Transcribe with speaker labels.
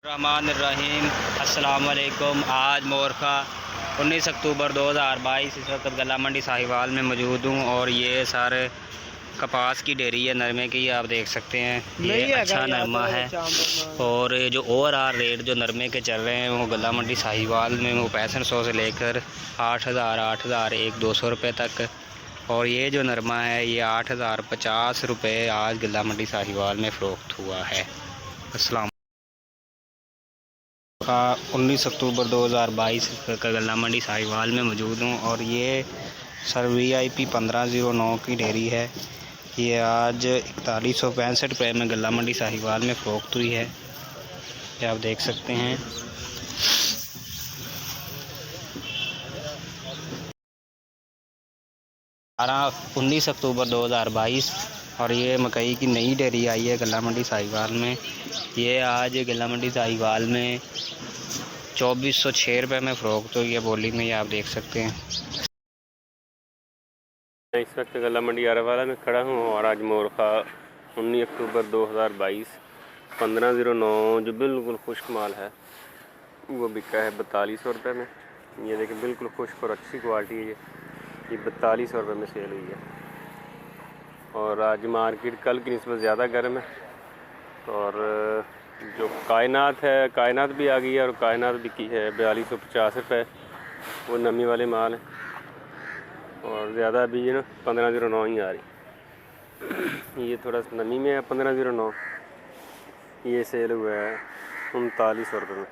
Speaker 1: रहमानिर्रहीम। अस्सलाम वालेकुम। आज मोरखा 19 अक्टूबर 2022। इस वक्त गला मंडी साहिवाल में मौजूद हूँ और ये सारे कपास की डेयरी है नरमे की, आप देख सकते हैं। ये अच्छा नरमा है और ये जो ओवरऑल रेट जो नरमे के चल रहे हैं वो गला मंडी साहिवाल में वो 6500 से लेकर 8000, 8000, 200 रुपये तक। और ये जो नरमा है ये 8050 रुपये आज गला मंडी साहिवाल में फ़रोख्त हुआ है। अस्सलाम। 19 अक्टूबर 2022 का गला मंडी साहिवाल में मौजूद हूँ और ये सर VIP 1509 की डेयरी है। ये आज 4165 रुपये में गला मंडी साहिवाल में फ़रोख्त हुई है, ये आप देख सकते हैं। बारह 19 अक्टूबर 2022 और ये मकई की नई डेयरी आई है गला मंडी साहिवाल में। ये आज गला मंडी साहिवाल में 2406 रुपये में फ़रोख्त हुई है बोली में, ये आप देख सकते हैं।
Speaker 2: मैं इस वक्त गला मंडी आरावाला में खड़ा हूँ और आज मोरखा 19 अक्टूबर 2022 1509 जो बिल्कुल खुश्क माल है वो बिका है 4200 रुपये में। ये देखिए बिल्कुल खुश्क और अच्छी क्वालिटी है। ये 4200 रुपये में सेल हुई है और आज मार्केट कल की निस्बत ज़्यादा गर्म है। और जो कायनात है, कायनात भी आ गई है और कायनात बिकी है 4250 रुपये, वो नमी वाले माल हैं। और ज़्यादा अभी है ना 1509 ही आ रही। ये थोड़ा नमी में है 1509। ये सेल हुआ है 3900 रुपये में।